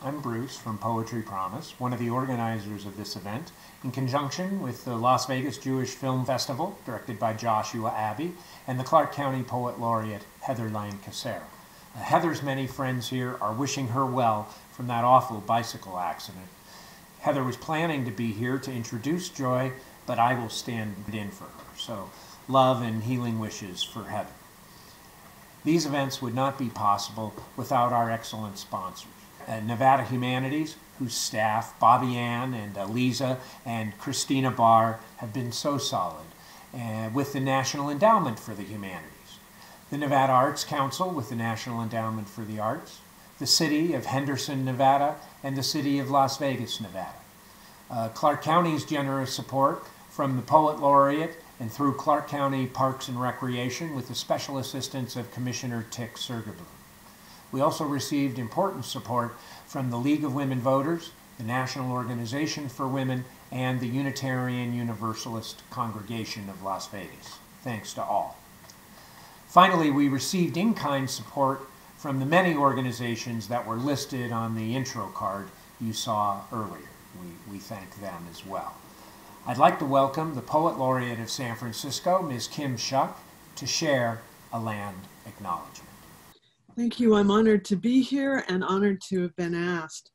I'm Bruce from Poetry Promise, one of the organizers of this event, in conjunction with the Las Vegas Jewish Film Festival, directed by Joshua Abbey, and the Clark County Poet Laureate Heather Lane Casera. Heather's many friends here are wishing her well from that awful bicycle accident. Heather was planning to be here to introduce Joy, but I will stand in for her. So, love and healing wishes for Heather. These events would not be possible without our excellent sponsors. Nevada Humanities, whose staff, Bobby Ann and Lisa and Christina Barr, have been so solid, with the National Endowment for the Humanities. The Nevada Arts Council with the National Endowment for the Arts, the City of Henderson, Nevada, and the City of Las Vegas, Nevada. Clark County's generous support from the Poet Laureate and through Clark County Parks and Recreation with the special assistance of Commissioner Tick Sergerbloom. We also received important support from the League of Women Voters, the National Organization for Women, and the Unitarian Universalist Congregation of Las Vegas. Thanks to all. Finally, we received in-kind support from the many organizations that were listed on the intro card you saw earlier. We thank them as well. I'd like to welcome the Poet Laureate of San Francisco, Ms. Kim Shuck, to share a land acknowledgement. Thank you. I'm honored to be here and honored to have been asked.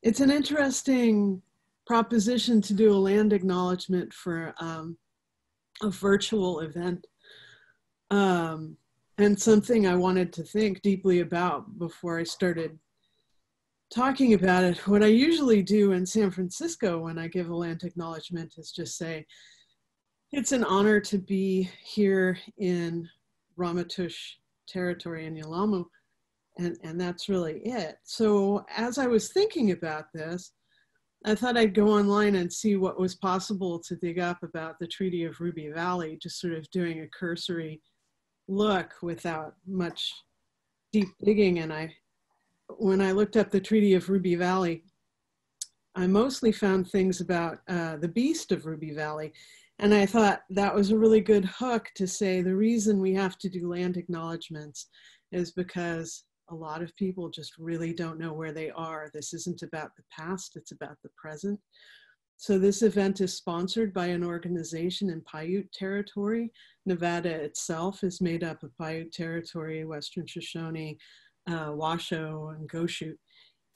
It's an interesting proposition to do a land acknowledgement for a virtual event, and something I wanted to think deeply about before I started talking about it. What I usually do in San Francisco when I give a land acknowledgement is just say, it's an honor to be here in Ramaytush territory in Yalamu, and that's really it. So as I was thinking about this, I thought I'd go online and see what was possible to dig up about the Treaty of Ruby Valley, just sort of doing a cursory look without much deep digging. And when I looked up the Treaty of Ruby Valley, I mostly found things about the beast of Ruby Valley. And I thought that was a really good hook to say the reason we have to do land acknowledgements is because a lot of people just really don't know where they are. This isn't about the past, it's about the present. So this event is sponsored by an organization in Paiute territory. Nevada itself is made up of Paiute territory, Western Shoshone, Washoe, and Goshute.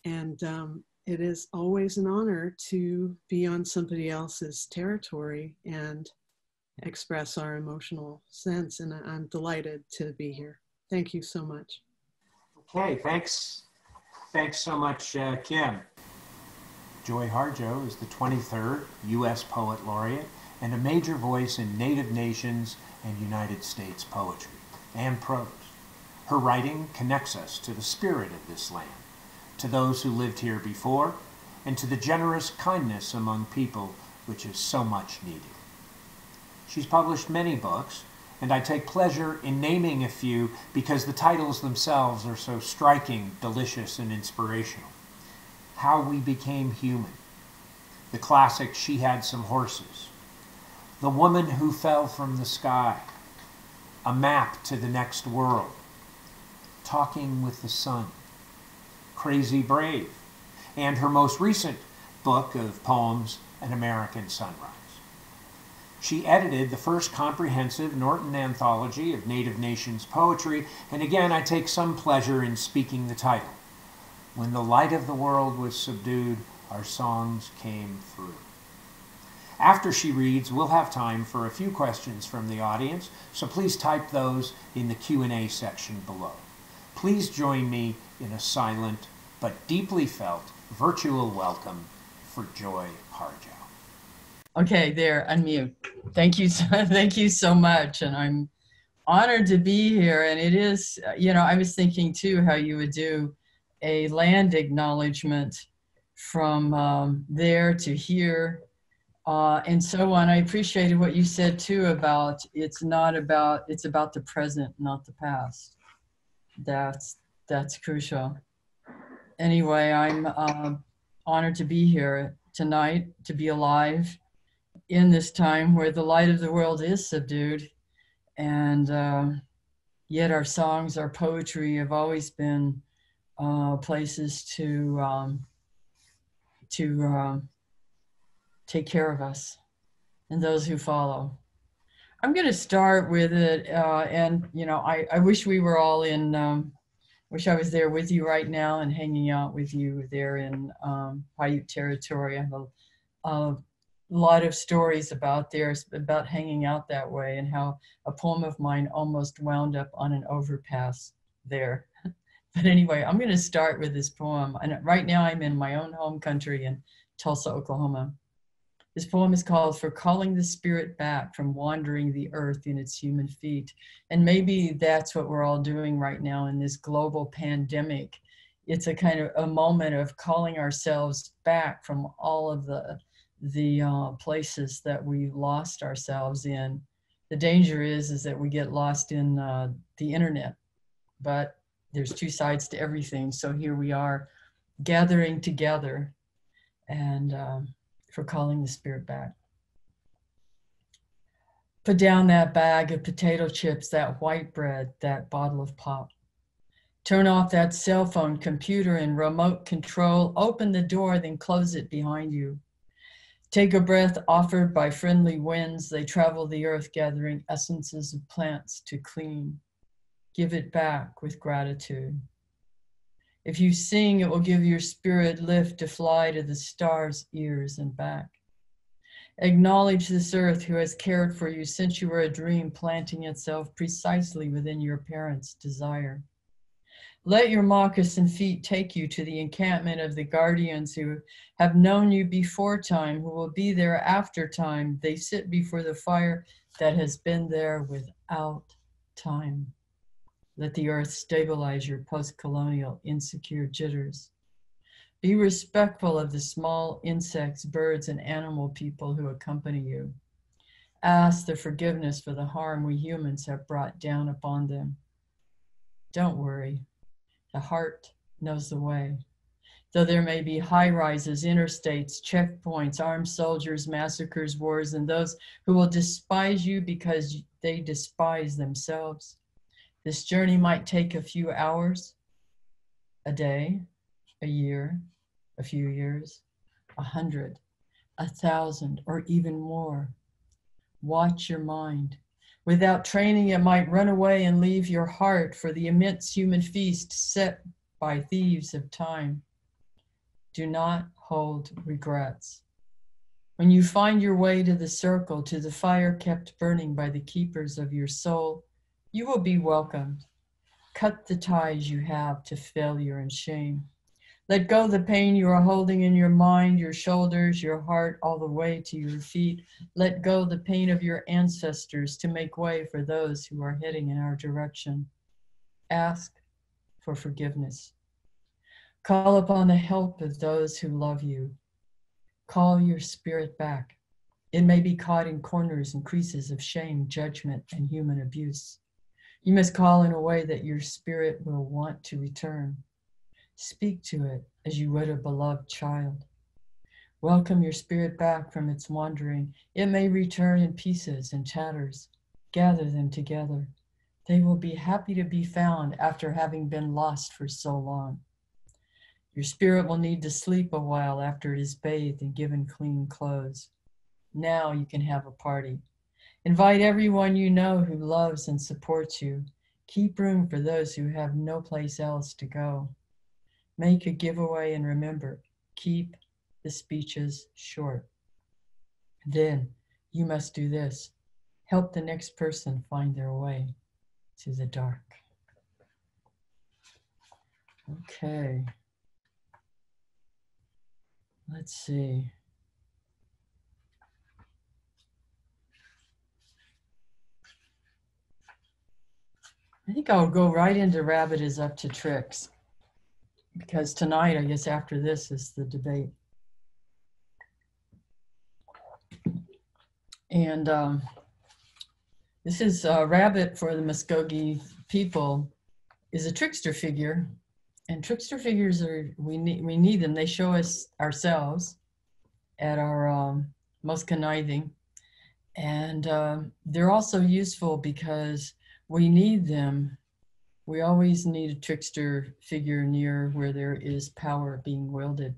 And it is always an honor to be on somebody else's territory and express our emotional sense. And I'm delighted to be here. Thank you so much. Okay, thanks. Thanks so much, Kim. Joy Harjo is the 23rd U.S. Poet Laureate and a major voice in Native Nations and United States poetry and prose. Her writing connects us to the spirit of this land, to those who lived here before, and to the generous kindness among people which is so much needed. She's published many books, and I take pleasure in naming a few because the titles themselves are so striking, delicious, and inspirational. How We Became Human, the classic She Had Some Horses, The Woman Who Fell from the Sky, A Map to the Next World, Talking with the Sun, Crazy Brave, and her most recent book of poems, An American Sunrise. She edited the first comprehensive Norton anthology of Native Nations poetry, and again I take some pleasure in speaking the title. When the light of the world was subdued, our songs came through. After she reads, we'll have time for a few questions from the audience, so please type those in the Q&A section below. Please join me in a silent but deeply felt virtual welcome for Joy Harjo. Okay, there, unmute. Thank you, thank you so much, and I'm honored to be here. And it is, you know, I was thinking too how you would do a land acknowledgement from there to here, and so on. I appreciated what you said too about it's about the present, not the past. That's crucial. Anyway, I'm honored to be here tonight, to be alive in this time where the light of the world is subdued, and yet our songs, our poetry have always been places to take care of us and those who follow. I'm going to start with it, and you know, I wish we were all in. Wish I was there with you right now and hanging out with you there in Paiute territory. I have a lot of stories about hanging out that way, and how a poem of mine almost wound up on an overpass there. But anyway, I'm going to start with this poem. And right now I'm in my own home country in Tulsa, Oklahoma. This poem is called "For Calling the Spirit Back from Wandering the Earth in Its Human Feet." And maybe that's what we're all doing right now in this global pandemic. It's a kind of a moment of calling ourselves back from all of the places that we lost ourselves in. The danger is that we get lost in the internet, but there's two sides to everything. So here we are gathering together and for calling the spirit back. Put down that bag of potato chips, that white bread, that bottle of pop. Turn off that cell phone, computer, and remote control. Open the door, then close it behind you. Take a breath offered by friendly winds. They travel the earth, gathering essences of plants to clean. Give it back with gratitude. If you sing, it will give your spirit lift to fly to the stars' ears and back. Acknowledge this earth who has cared for you since you were a dream, planting itself precisely within your parents' desire. Let your moccasin feet take you to the encampment of the guardians who have known you before time, who will be there after time. They sit before the fire that has been there without time. Let the earth stabilize your post-colonial insecure jitters. Be respectful of the small insects, birds, and animal people who accompany you. Ask their forgiveness for the harm we humans have brought down upon them. Don't worry, the heart knows the way. Though there may be high-rises, interstates, checkpoints, armed soldiers, massacres, wars, and those who will despise you because they despise themselves. This journey might take a few hours, a day, a year, a few years, 100, 1,000, or even more. Watch your mind. Without training, it might run away and leave your heart for the immense human feast set by thieves of time. Do not hold regrets. When you find your way to the circle, to the fire kept burning by the keepers of your soul, you will be welcomed. Cut the ties you have to failure and shame. Let go the pain you are holding in your mind, your shoulders, your heart, all the way to your feet. Let go the pain of your ancestors to make way for those who are heading in our direction. Ask for forgiveness. Call upon the help of those who love you. Call your spirit back. It may be caught in corners and creases of shame, judgment, and human abuse. You must call in a way that your spirit will want to return. Speak to it as you would a beloved child. Welcome your spirit back from its wandering. It may return in pieces and tatters. Gather them together. They will be happy to be found after having been lost for so long. Your spirit will need to sleep a while after it is bathed and given clean clothes. Now you can have a party. Invite everyone you know who loves and supports you. Keep room for those who have no place else to go. Make a giveaway and remember, keep the speeches short. Then you must do this. Help the next person find their way to the dark. Okay. Let's see. I think I'll go right into Rabbit is Up to Tricks, because tonight, I guess after this is the debate. And this is Rabbit for the Muskogee people is a trickster figure. And trickster figures are, we need them. They show us ourselves at our most conniving. And they're also useful because we need them We always need a trickster figure near where there is power being wielded.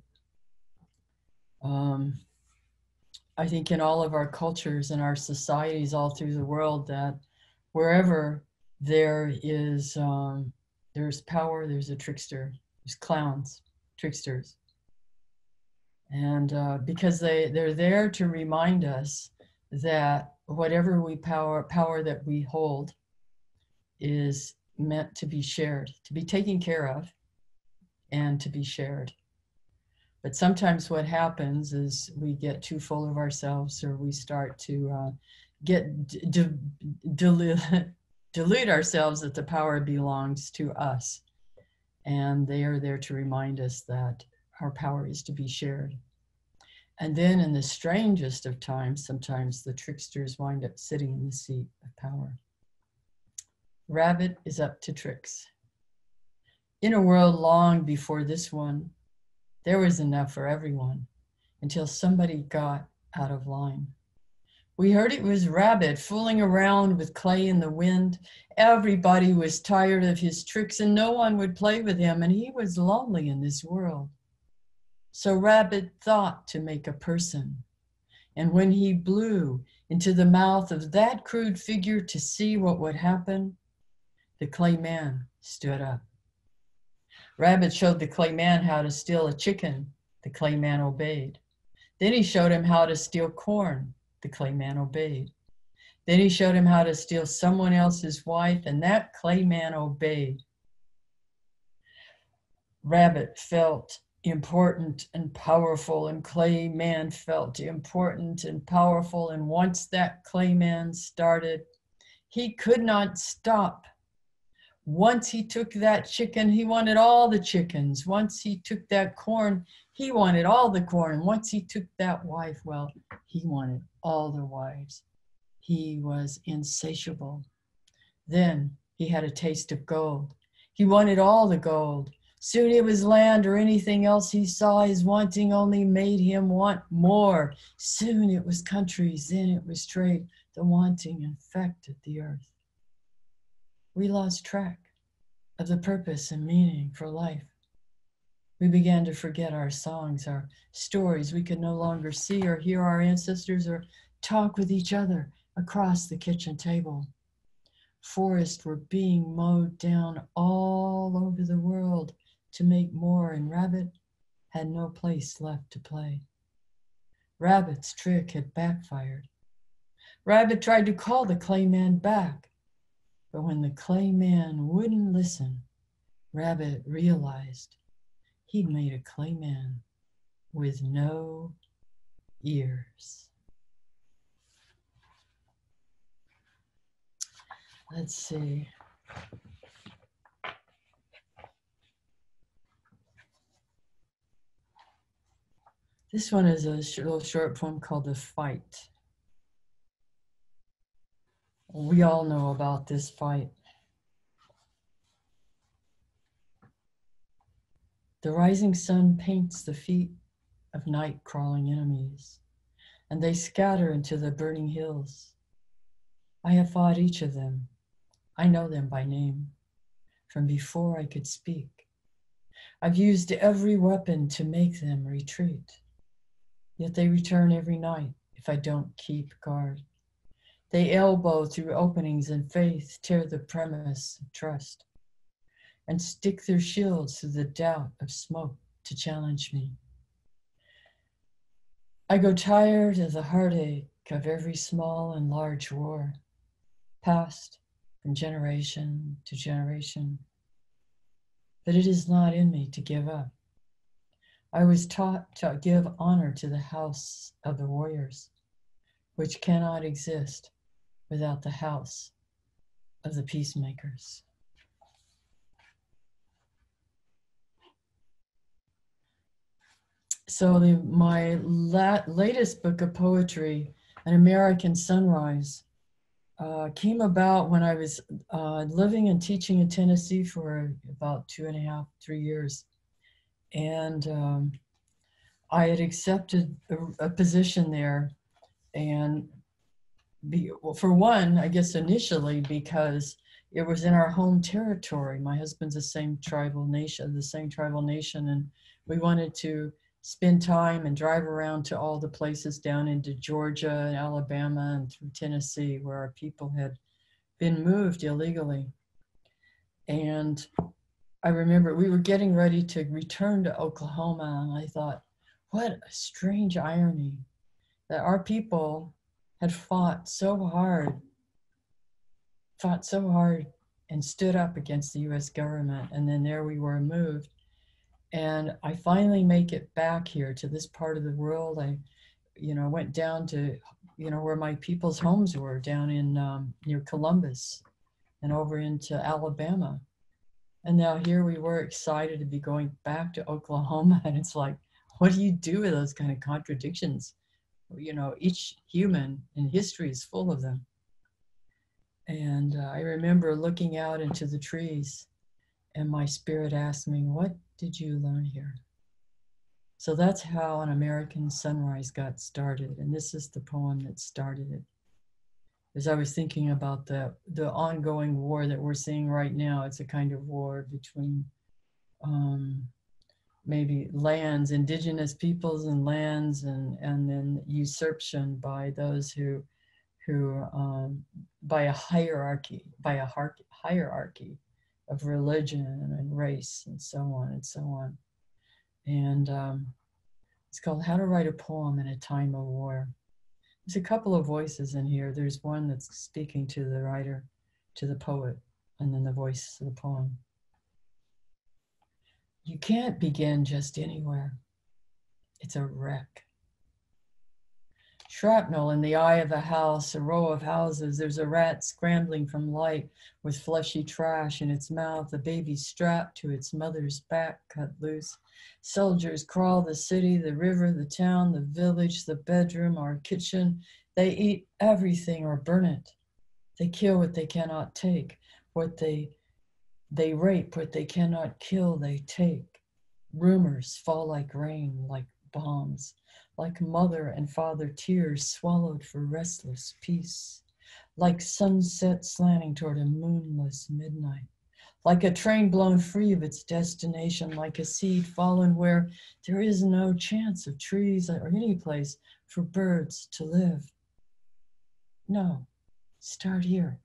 I think in all of our cultures and our societies all through the world, that wherever there is there's power, there's a trickster, there's clowns, tricksters. And because they're there to remind us that whatever power that we hold is meant to be shared, to be taken care of, and to be shared. But sometimes what happens is we get too full of ourselves, or we start to delude ourselves that the power belongs to us. And they are there to remind us that our power is to be shared. And then in the strangest of times, sometimes the tricksters wind up sitting in the seat of power. Rabbit is up to tricks. In a world long before this one, there was enough for everyone until somebody got out of line. We heard it was Rabbit fooling around with clay in the wind. Everybody was tired of his tricks and no one would play with him, and he was lonely in this world. So Rabbit thought to make a person. And when he blew into the mouth of that crude figure to see what would happen, the clay man stood up. Rabbit showed the clay man how to steal a chicken. The clay man obeyed. Then he showed him how to steal corn. The clay man obeyed. Then he showed him how to steal someone else's wife, and that clay man obeyed. Rabbit felt important and powerful, and clay man felt important and powerful, and once that clay man started, he could not stop. Once he took that chicken, he wanted all the chickens. Once he took that corn, he wanted all the corn. And once he took that wife, well, he wanted all the wives. He was insatiable. Then he had a taste of gold. He wanted all the gold. Soon it was land or anything else he saw. His wanting only made him want more. Soon it was countries, then it was trade. The wanting infected the earth. We lost track of the purpose and meaning for life. We began to forget our songs, our stories. We could no longer see or hear our ancestors or talk with each other across the kitchen table. Forests were being mowed down all over the world to make more, and Rabbit had no place left to play. Rabbit's trick had backfired. Rabbit tried to call the clay man back. But when the clay man wouldn't listen, Rabbit realized he'd made a clay man with no ears. Let's see. This one is a little short poem called The Fight. We all know about this fight. The rising sun paints the feet of night-crawling enemies, and they scatter into the burning hills. I have fought each of them. I know them by name, from before I could speak. I've used every weapon to make them retreat, yet they return every night if I don't keep guard. They elbow through openings in faith, tear the premise of trust, and stick their shields through the doubt of smoke to challenge me. I go tired of the heartache of every small and large war, passed from generation to generation. But it is not in me to give up. I was taught to give honor to the house of the warriors, which cannot exist without the house of the peacemakers. So my latest book of poetry, An American Sunrise, came about when I was living and teaching in Tennessee for about 2.5, 3 years. And I had accepted a position there, and for one, I guess initially because it was in our home territory. My husband's the same tribal nation, and we wanted to spend time and drive around to all the places down into Georgia and Alabama and through Tennessee where our people had been moved illegally. And I remember we were getting ready to return to Oklahoma, and I thought, what a strange irony that our people had fought so hard and stood up against the US government. And then there we were moved. And I finally make it back here to this part of the world. I, went down to, where my people's homes were down in near Columbus and over into Alabama. And now here we were excited to be going back to Oklahoma. And it's like, what do you do with those kind of contradictions? Each human in history is full of them. And I remember looking out into the trees, and my spirit asked me, what did you learn here? So that's how An American Sunrise got started. And this is the poem that started it. As I was thinking about the ongoing war that we're seeing right now, it's a kind of war between maybe lands, indigenous peoples and lands, and then usurpation by those who by a hierarchy of religion and race and so on and so on. And it's called How to Write a Poem in a Time of War. There's a couple of voices in here. There's one that's speaking to the writer, to the poet, and then the voice of the poem. You can't begin just anywhere. It's a wreck. Shrapnel in the eye of a house, a row of houses. There's a rat scrambling from light with fleshy trash in its mouth, a baby strapped to its mother's back, cut loose. Soldiers crawl the city, the river, the town, the village, the bedroom, our kitchen. They eat everything or burn it. They kill what they cannot take. They rape what they cannot kill, they take. Rumors fall like rain, like bombs, like mother and father tears swallowed for restless peace, like sunset slanting toward a moonless midnight, like a train blown free of its destination, like a seed fallen where there is no chance of trees or any place for birds to live. No, start here.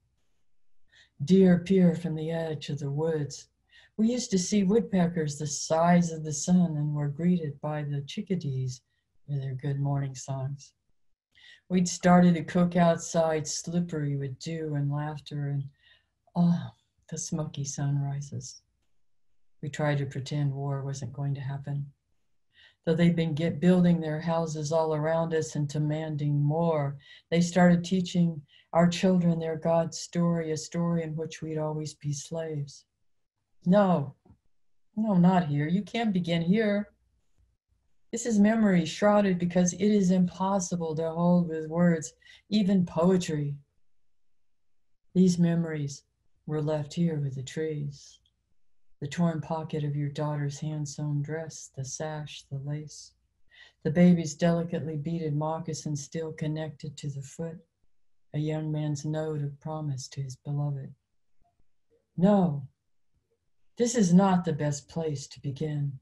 Deer peer from the edge of the woods. We used to see woodpeckers the size of the sun and were greeted by the chickadees with their good morning songs. We'd started to cook outside, slippery with dew and laughter, and the smoky sunrises. We tried to pretend war wasn't going to happen. Though they'd been building their houses all around us and demanding more, they started teaching our children their God's story, a story in which we'd always be slaves. No, not here. You can't begin here. This is memory shrouded because it is impossible to hold with words, even poetry. These memories were left here with the trees. The torn pocket of your daughter's hand-sewn dress, the sash, the lace, the baby's delicately beaded moccasin still connected to the foot, a young man's note of promise to his beloved. No, this is not the best place to begin.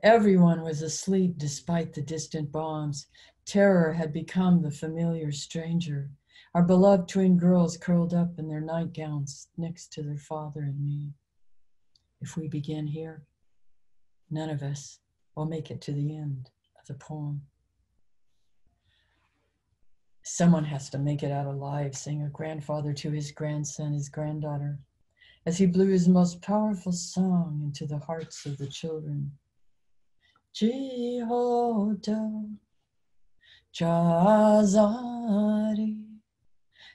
Everyone was asleep despite the distant bombs. Terror had become the familiar stranger. Our beloved twin girls curled up in their nightgowns next to their father and me. If we begin here, none of us will make it to the end of the poem. Someone has to make it out alive, sang a grandfather to his grandson, his granddaughter, as he blew his most powerful song into the hearts of the children. Jihodo, Jazari.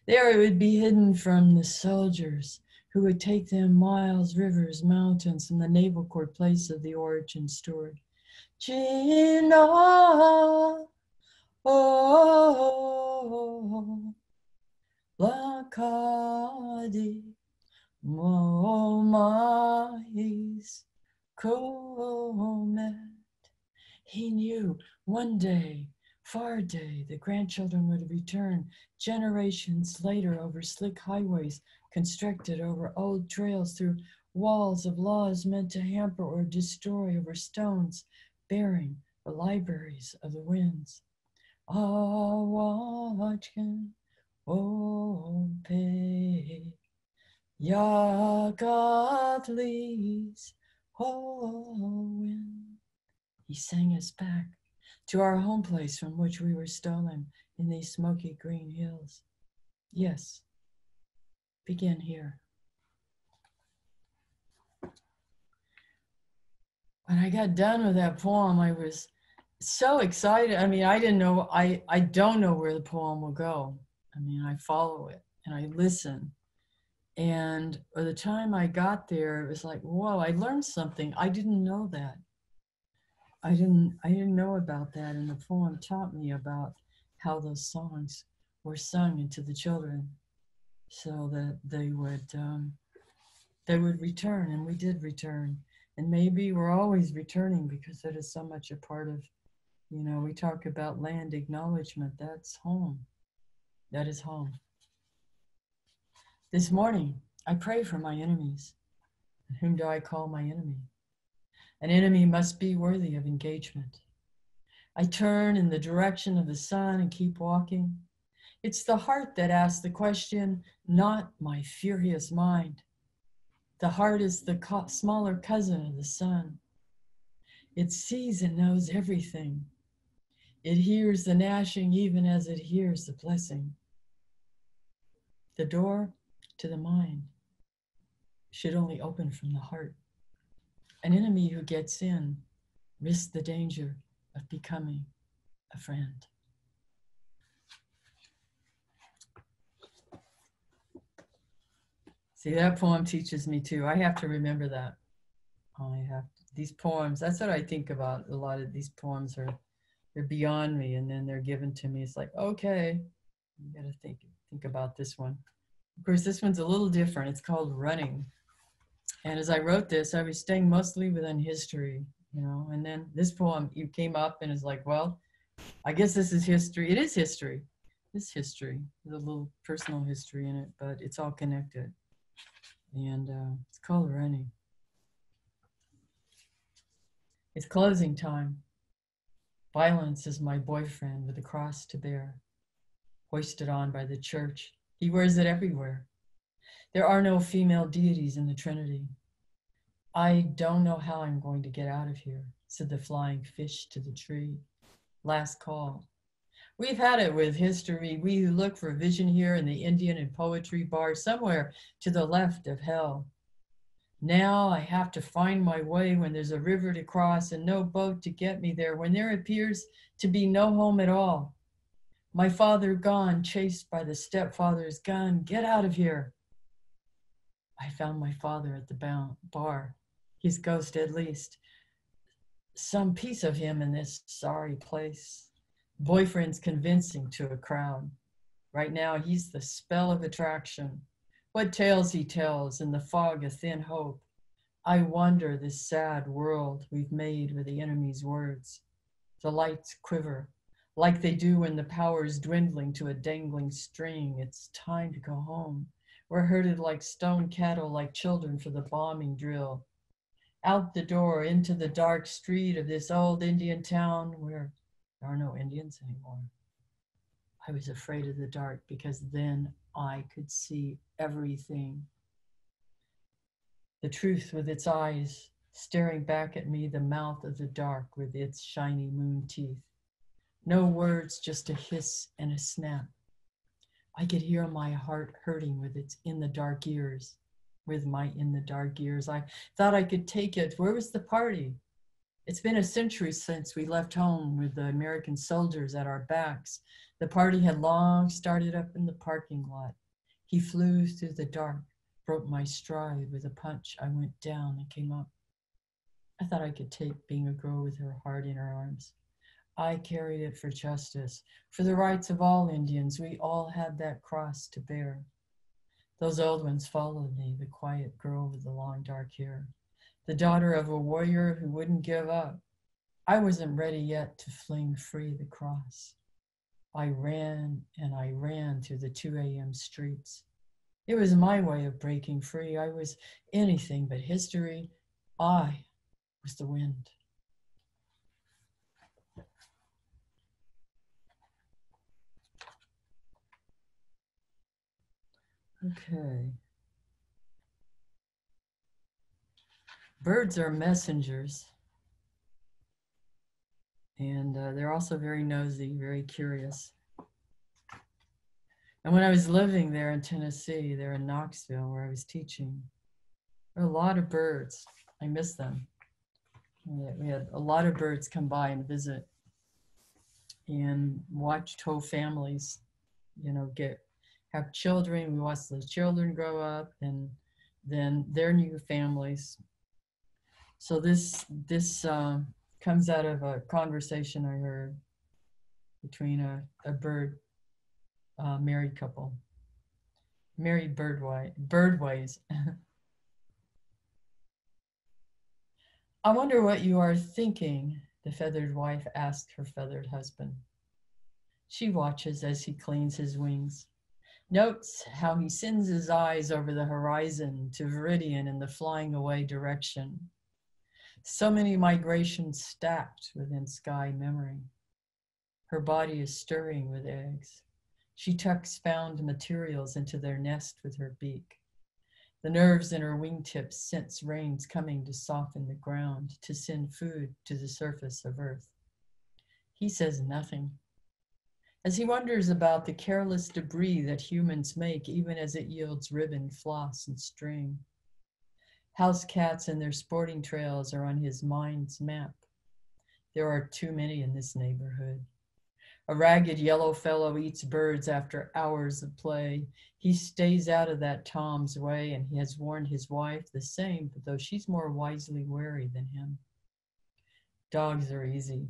There it would be hidden from the soldiers who would take them miles, rivers, mountains, from the naval corps place of the origin story. China, oh, Lakadi, Momahis, Komet. He knew one day Far day, the grandchildren would return generations later over slick highways constructed over old trails through walls of laws meant to hamper or destroy over stones bearing the libraries of the winds. Awatchkin ope Yagatlis Hoen. He sang us back to our home place from which we were stolen in these smoky green hills. Yes, begin here. When I got done with that poem, I was so excited. I mean, I didn't know, I don't know where the poem will go. I mean, I follow it and I listen. And by the time I got there, it was like, whoa, I learned something. I didn't know that. I didn't know about that. And the poem taught me about how those songs were sung into the children so that they would return, and we did return. And maybe we're always returning because that is so much a part of, you know, we talk about land acknowledgement. That's home. That is home. This morning, I pray for my enemies. And whom do I call my enemy? An enemy must be worthy of engagement. I turn in the direction of the sun and keep walking. It's the heart that asks the question, not my furious mind. The heart is the smaller cousin of the sun. It sees and knows everything. It hears the gnashing even as it hears the blessing. The door to the mind should only open from the heart. An enemy who gets in risks the danger of becoming a friend. See, that poem teaches me too. I have to remember that. These poems, that's what I think about. A lot of these poems they're beyond me, and then they're given to me. It's like, okay, you gotta think about this one. Of course, this one's a little different. It's called Running. And as I wrote this, I was staying mostly within history, you know, and then this poem, you came up and it's like, well, I guess this is history. It is history. It's history. There's a little personal history in it, but it's all connected. And it's called Running. It's closing time. Violence is my boyfriend with a cross to bear, hoisted on by the church. He wears it everywhere. There are no female deities in the Trinity. I don't know how I'm going to get out of here, said the flying fish to the tree. Last call. We've had it with history. We who look for vision here in the Indian and poetry bar somewhere to the left of hell. Now I have to find my way when there's a river to cross and no boat to get me there, when there appears to be no home at all. My father gone, chased by the stepfather's gun. Get out of here. I found my father at the bar. His ghost, at least. Some piece of him in this sorry place. Boyfriend's convincing to a crowd. Right now, he's the spell of attraction. What tales he tells in the fog of thin hope. I wonder this sad world we've made with the enemy's words. The lights quiver, like they do when the power's dwindling to a dangling string. It's time to go home. We're herded like stone cattle, like children for the bombing drill. Out the door into the dark street of this old Indian town where there are no Indians anymore. I was afraid of the dark because then I could see everything. The truth with its eyes staring back at me, the mouth of the dark with its shiny moon teeth. No words, just a hiss and a snap. I could hear my heart hurting with its in the dark ears. With my in the dark ears, I thought I could take it. Where was the party? It's been a century since we left home with the American soldiers at our backs. The party had long started up in the parking lot. He flew through the dark, broke my stride with a punch. I went down and came up. I thought I could take being a girl with her heart in her arms. I carried it for justice, for the rights of all Indians. We all had that cross to bear. Those old ones followed me, the quiet girl with the long dark hair, the daughter of a warrior who wouldn't give up. I wasn't ready yet to fling free the cross. I ran and I ran through the 2 a.m. streets. It was my way of breaking free. I was anything but history. I was the wind. Okay. Birds are messengers. And they're also very nosy, very curious. And when I was living there in Tennessee, there in Knoxville, where I was teaching, there were a lot of birds. I miss them. We had a lot of birds come by and visit and watched whole families, have children. We watched the children grow up and then their new families. So this comes out of a conversation I heard between a married couple, married birdways. I wonder what you are thinking, the feathered wife asked her feathered husband. She watches as he cleans his wings, notes how he sends his eyes over the horizon to Viridian in the flying away direction. So many migrations stacked within sky memory. Her body is stirring with eggs. She tucks found materials into their nest with her beak. The nerves in her wingtips sense rains coming to soften the ground, to send food to the surface of earth. He says nothing. As he wonders about the careless debris that humans make, even as it yields ribbon, floss, and string. House cats and their sporting trails are on his mind's map. There are too many in this neighborhood. A ragged yellow fellow eats birds after hours of play. He stays out of that Tom's way, and he has warned his wife the same, but though she's more wisely wary than him. Dogs are easy.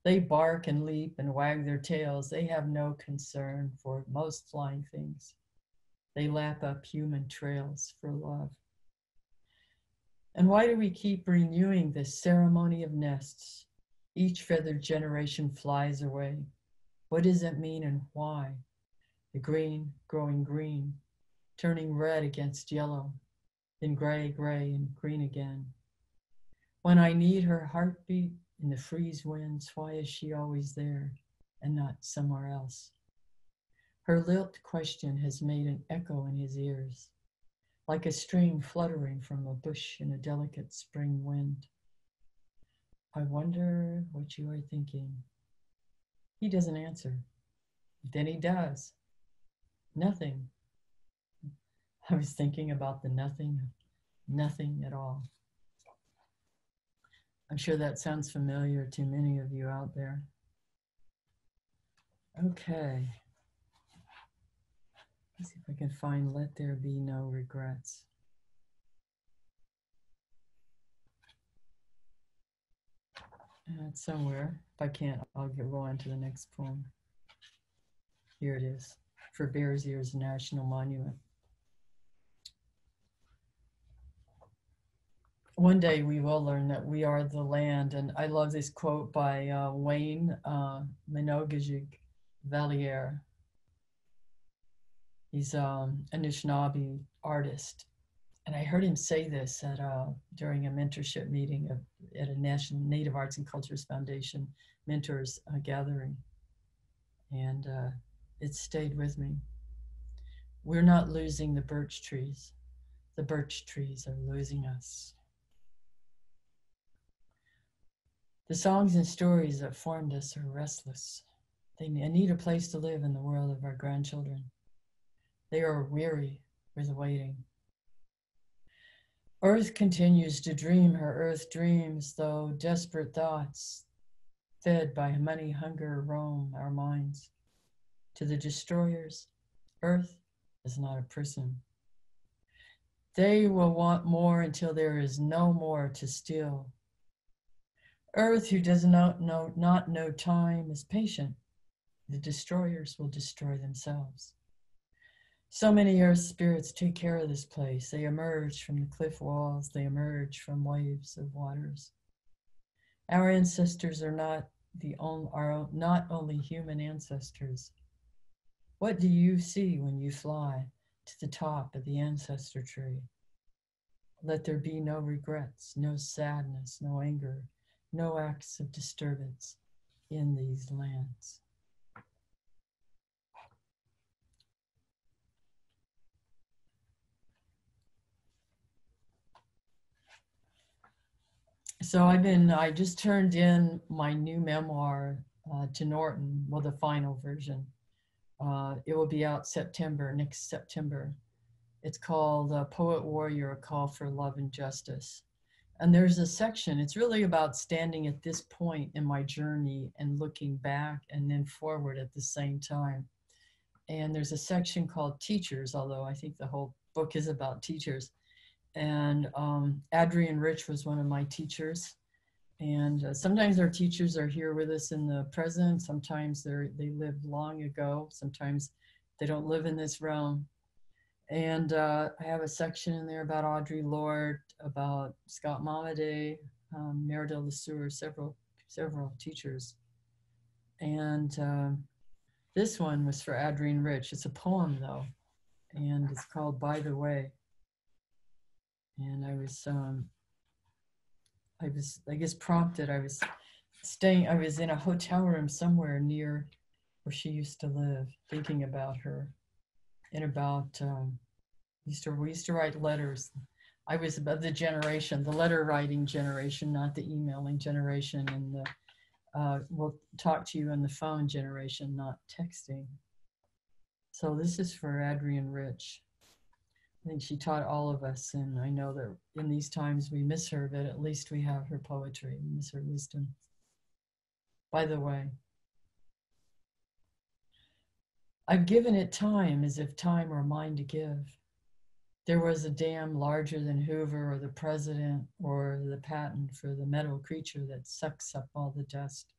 They bark and leap and wag their tails. They have no concern for most flying things. They lap up human trails for love. And why do we keep renewing this ceremony of nests? Each feathered generation flies away. What does it mean and why? The green growing green, turning red against yellow, then gray, and green again. When I need her heartbeat in the freeze winds, why is she always there and not somewhere else? Her lilt question has made an echo in his ears, like a string fluttering from a bush in a delicate spring wind. I wonder what you are thinking. He doesn't answer. Then he does. Nothing. I was thinking about the nothing at all. I'm sure that sounds familiar to many of you out there. Okay. Let's see if I can find Let There Be No Regrets. It's somewhere. If I can't, I'll go on to the next poem. Here it is, for Bears Ears National Monument. One day we will learn that we are the land, and I love this quote by Wayne Minogue Valliere. He's an Anishinaabe artist. And I heard him say this during a mentorship meeting at a National Native Arts and Cultures Foundation mentors gathering. And it stayed with me. We're not losing the birch trees. The birch trees are losing us. The songs and stories that formed us are restless. They need a place to live in the world of our grandchildren. They are weary with waiting. Earth continues to dream her earth dreams, though desperate thoughts, fed by money hunger, roam our minds. To the destroyers, Earth is not a prison. They will want more until there is no more to steal. Earth, who does not know time, is patient. The destroyers will destroy themselves. So many earth spirits take care of this place. They emerge from the cliff walls. They emerge from waves of waters. Our ancestors are not our not only human ancestors. What do you see when you fly to the top of the ancestor tree? Let there be no regrets, no sadness, no anger, no acts of disturbance in these lands. So I just turned in my new memoir to Norton, well, the final version. It will be out next September. It's called Poet Warrior, A Call for Love and Justice. And there's a section, it's really about standing at this point in my journey and looking back and then forward at the same time. And there's a section called Teachers, although I think the whole book is about teachers. And Adrienne Rich was one of my teachers. And sometimes our teachers are here with us in the present. Sometimes they lived long ago. Sometimes they don't live in this realm. And I have a section in there about Audre Lorde, about Scott Momaday, Meredith LeSueur, several teachers. And this one was for Adrienne Rich. It's a poem though, and it's called By the Way. And I guess prompted. I was in a hotel room somewhere near where she used to live, thinking about her and about, we used to write letters. I was above the generation, the letter writing generation, not the emailing generation, and the we'll talk to you on the phone generation, not texting. So this is for Adrienne Rich. I think she taught all of us, and I know that in these times we miss her, but at least we have her poetry, we miss her wisdom. By the way, I've given it time as if time were mine to give. There was a dam larger than Hoover or the president or the patent for the metal creature that sucks up all the dust.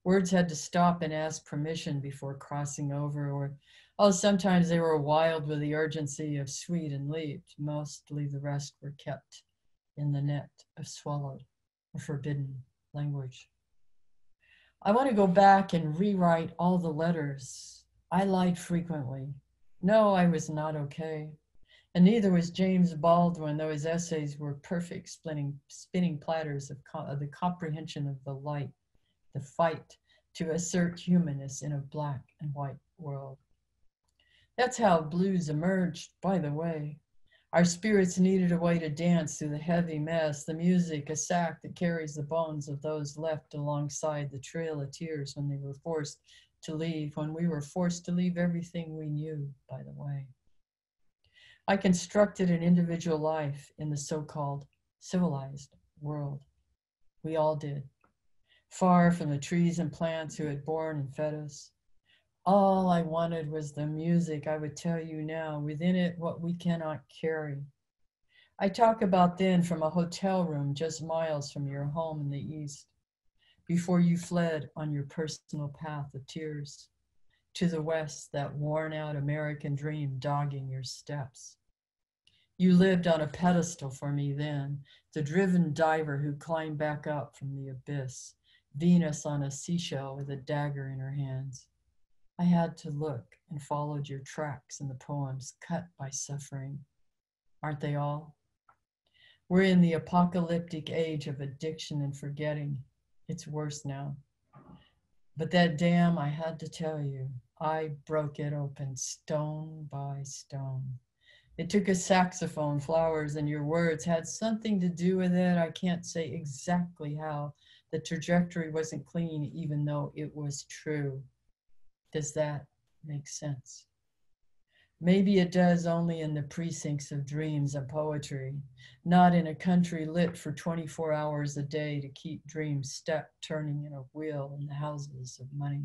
Words had to stop and ask permission before crossing over, or sometimes they were wild with the urgency of sweet and leaped. Mostly the rest were kept in the net of swallowed or forbidden language. I want to go back and rewrite all the letters. I lied frequently. No, I was not okay. And neither was James Baldwin, though his essays were perfect spinning platters of the comprehension of the light, the fight to assert humanness in a black and white world. That's how blues emerged, by the way. Our spirits needed a way to dance through the heavy mess, the music, a sack that carries the bones of those left alongside the trail of tears when they were forced to leave, when we were forced to leave everything we knew, by the way. I constructed an individual life in the so-called civilized world. We all did. Far from the trees and plants who had born and fed us. All I wanted was the music, I would tell you now, within it what we cannot carry. I talk about then from a hotel room just miles from your home in the East, before you fled on your personal path of tears. To the West, that worn out American dream dogging your steps. You lived on a pedestal for me then, the driven diver who climbed back up from the abyss, Venus on a seashell with a dagger in her hands. I had to look and followed your tracks in the poems cut by suffering. Aren't they all? We're in the apocalyptic age of addiction and forgetting. It's worse now. But that dam, I had to tell you, I broke it open stone by stone. It took a saxophone, flowers, and your words had something to do with it. I can't say exactly how. The trajectory wasn't clean, even though it was true. Does that make sense? Maybe it does only in the precincts of dreams and poetry, not in a country lit for 24 hours a day to keep dreams stuck turning in a wheel in the houses of money.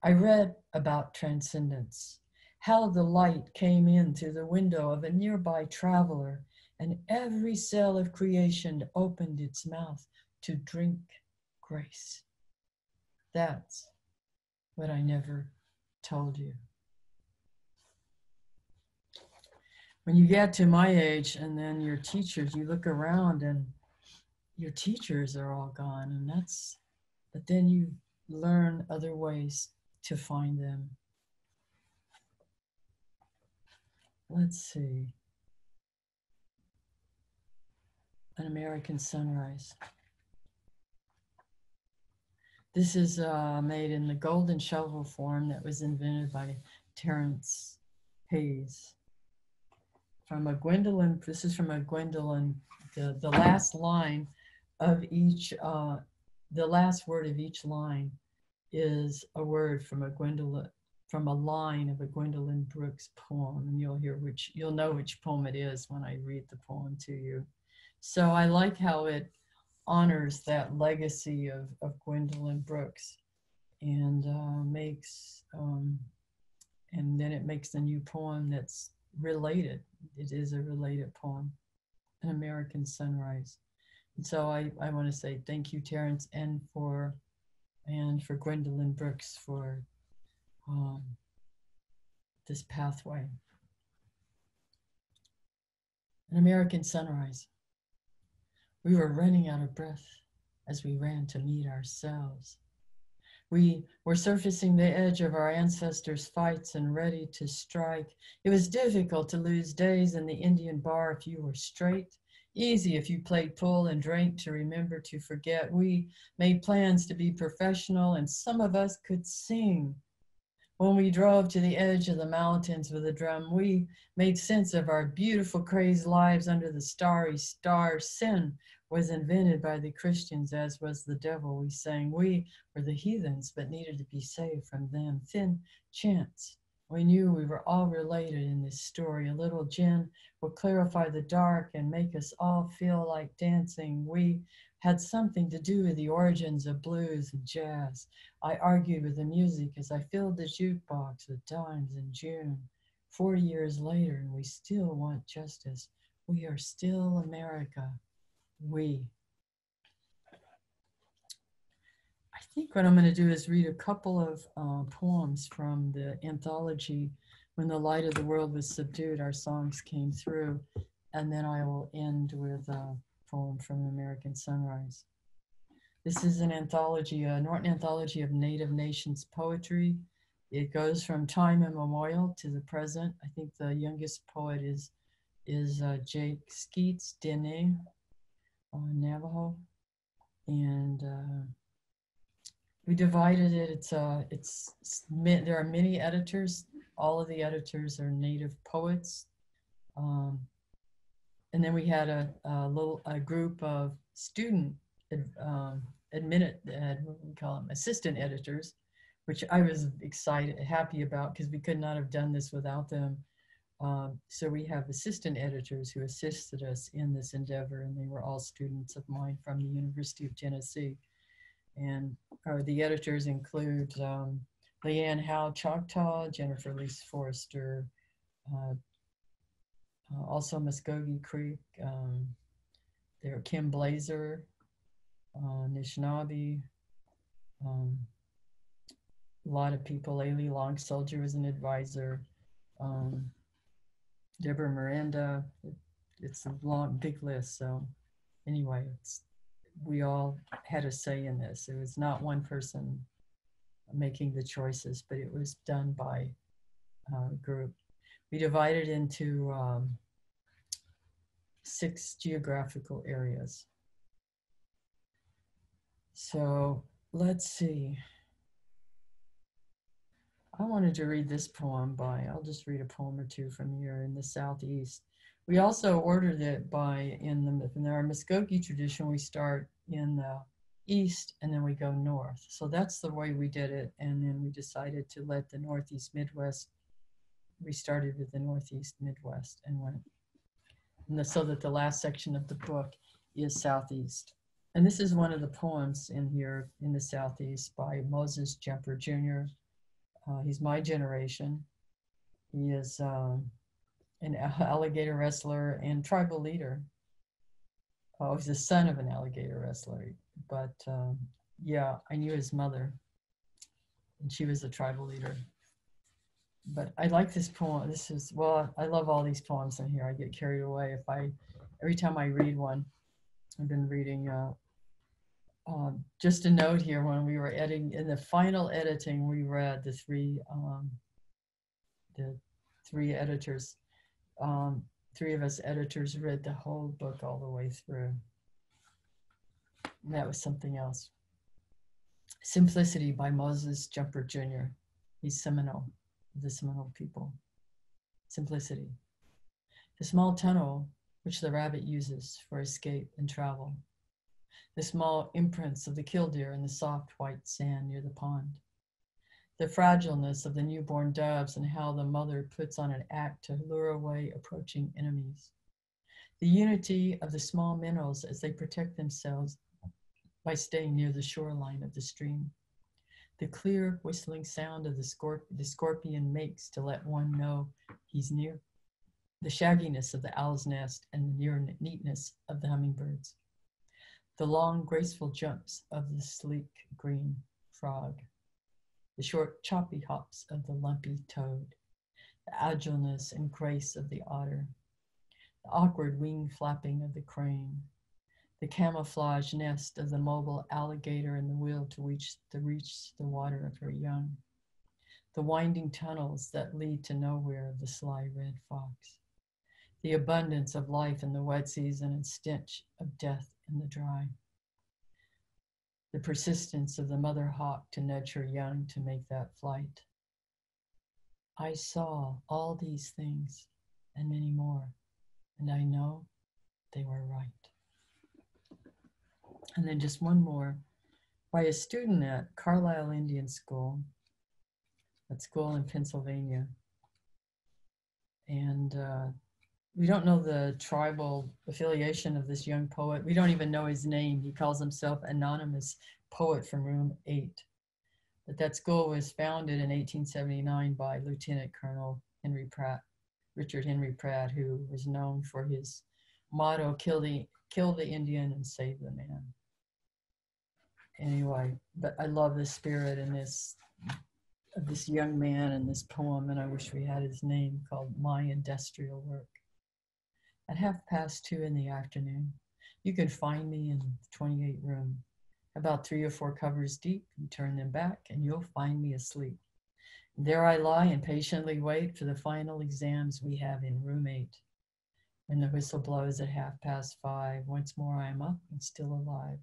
I read about transcendence, how the light came in through the window of a nearby traveler, and every cell of creation opened its mouth to drink grace. That's what I never told you. When you get to my age and then your teachers, you look around and your teachers are all gone, and that's then you learn other ways to find them. Let's see. An American Sunrise. This is made in the golden shovel form that was invented by Terence Hayes. From a Gwendolyn, this is from a Gwendolyn, the last line of each, the last word of each line is a word from a Gwendolyn, from a line of a Gwendolyn Brooks poem. And you'll know which poem it is when I read the poem to you. So I like how it honors that legacy of Gwendolyn Brooks and and then it makes a new poem that's related. It is a related poem, An American Sunrise. And so I want to say thank you, Terence, and for Gwendolyn Brooks for this pathway. An American Sunrise. We were running out of breath as we ran to meet ourselves. We were surfacing the edge of our ancestors' fights and ready to strike. It was difficult to lose days in the Indian bar if you were straight. Easy if you played pool and drank to remember to forget. We made plans to be professional, and some of us could sing. When we drove to the edge of the mountains with a drum, we made sense of our beautiful, crazed lives under the starry stars. Sin was invented by the Christians, as was the devil. We sang, we were the heathens, but needed to be saved from them. Thin chants. We knew we were all related in this story. A little gin will clarify the dark and make us all feel like dancing. We had something to do with the origins of blues and jazz. I argued with the music as I filled the jukebox with dimes in June. 40 years later, and we still want justice. We are still America. We. I think what I'm going to do is read a couple of poems from the anthology, When the Light of the World Was Subdued, Our Songs Came Through, and then I will end with a poem from American Sunrise. This is an anthology, a Norton anthology of Native Nations poetry. It goes from time immemorial to the present. I think the youngest poet is Jake Skeets Dene on Navajo, and we divided it. There are many editors. All of the editors are Native poets, and then we had a group of student assistant editors, which I was happy about, because we could not have done this without them. So we have assistant editors who assisted us in this endeavor, and they were all students of mine from the University of Tennessee. And the editors include Leanne Howe Choctaw, Jennifer Lise Forrester, also Muskogee Creek, there Kim Blazer, Anishinaabe, a lot of people. Ailey Long Soldier was an advisor. Deborah Miranda. It's a long, big list. So anyway, we all had a say in this. It was not one person making the choices, but it was done by a group. We divided into 6 geographical areas. So let's see. I wanted to read this poem I'll just read a poem or two from here in the Southeast. We also ordered it in our Muskogee tradition, we start in the East and then we go North. So that's the way we did it. And then we decided to let the Northeast Midwest, we started with the Northeast Midwest and went, so that the last section of the book is Southeast. And this is one of the poems in here in the Southeast by Moses Jumper Jr. He's my generation. He is an alligator wrestler and tribal leader. Oh, he's the son of an alligator wrestler. But yeah, I knew his mother, and she was a tribal leader. But I like this poem. I love all these poems in here. I get carried away every time I read one. I've been reading just a note here, when we were editing, in the final editing, we read the three editors, three of us editors read the whole book all the way through. And that was something else. Simplicity by Moses Jumper Jr. He's Seminole, the Seminole people. Simplicity. The small tunnel which the rabbit uses for escape and travel. The small imprints of the killdeer in the soft white sand near the pond. The fragileness of the newborn doves and how the mother puts on an act to lure away approaching enemies. The unity of the small minnows as they protect themselves by staying near the shoreline of the stream. The clear whistling sound of the scorpion makes to let one know he's near. The shagginess of the owl's nest and the near neatness of the hummingbirds. The long, graceful jumps of the sleek green frog. The short, choppy hops of the lumpy toad. The agileness and grace of the otter. The awkward wing flapping of the crane. The camouflage nest of the mobile alligator and the will to reach the water of her young. The winding tunnels that lead to nowhere of the sly red fox. The abundance of life in the wet season and stench of death in the dry. The persistence of the mother hawk to nudge her young to make that flight. I saw all these things and many more, and I know they were right. And then just one more, by a student at Carlisle Indian School, at school in Pennsylvania. And we don't know the tribal affiliation of this young poet. We don't even know his name. He calls himself Anonymous Poet from Room 8. But that school was founded in 1879 by Lieutenant Colonel Richard Henry Pratt, who was known for his motto, kill the Indian and save the man. Anyway, but I love the spirit in this, of this young man in this poem, and I wish we had his name, called My Industrial Work. At 2:30 in the afternoon, you can find me in the 28 room. About 3 or 4 covers deep, you turn them back and you'll find me asleep. And there I lie and patiently wait for the final exams we have in room 8. When the whistle blows at 5:30, once more I am up and still alive.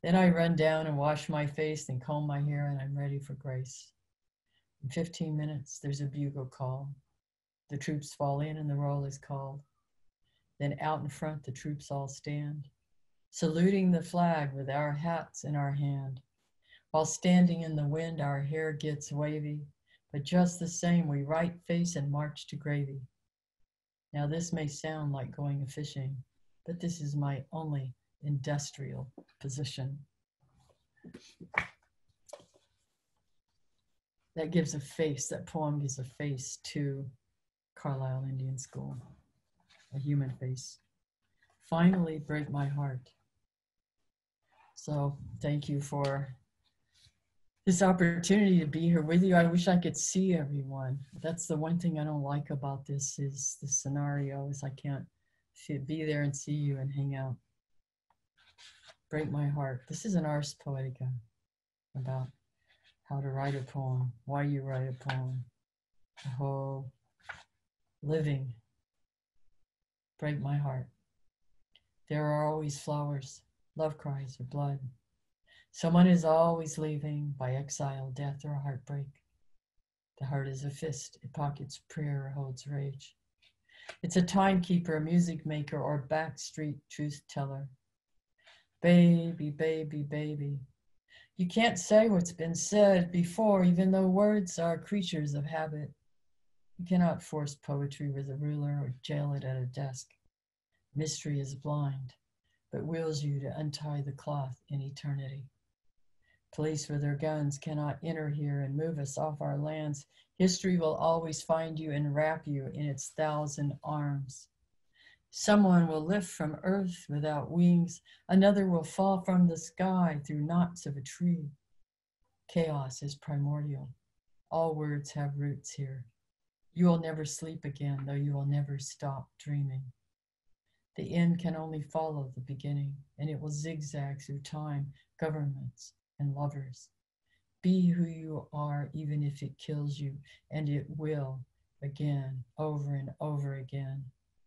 Then I run down and wash my face and comb my hair and I'm ready for grace. In 15 minutes, there's a bugle call. The troops fall in and the roll is called. Then out in front, the troops all stand, saluting the flag with our hats in our hand. While standing in the wind, our hair gets wavy, but just the same, we right face and march to gravy. Now this may sound like going a-fishing, but this is my only industrial position. That gives a face, that poem gives a face to Carlisle Indian School, a human face. Finally, break my heart. So thank you for this opportunity to be here with you. I wish I could see everyone. That's the one thing I don't like about this, is the scenario, is I can't be there and see you and hang out. Break my heart. This is an Ars Poetica, about how to write a poem, why you write a poem, the whole living. Break my heart. There are always flowers, love cries, or blood. Someone is always leaving by exile, death, or heartbreak. The heart is a fist. It pockets prayer or holds rage. It's a timekeeper, a music maker, or backstreet truth teller. Baby, baby, baby. You can't say what's been said before, even though words are creatures of habit. You cannot force poetry with a ruler or jail it at a desk. Mystery is blind, but wills you to untie the cloth in eternity. Police with their guns cannot enter here and move us off our lands. History will always find you and wrap you in its 1,000 arms. Someone will lift from earth without wings. Another will fall from the sky through knots of a tree. Chaos is primordial. All words have roots here. You will never sleep again, though you will never stop dreaming. The end can only follow the beginning, and it will zigzag through time, governments, and lovers. Be who you are, even if it kills you, and it will, again, over and over again,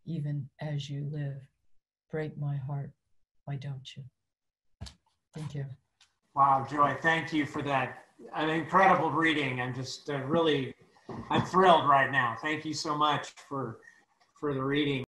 even as you live. Break my heart, why don't you? Thank you. Wow, Joy, thank you for that. An incredible reading. I'm just I'm thrilled right now. Thank you so much for the reading.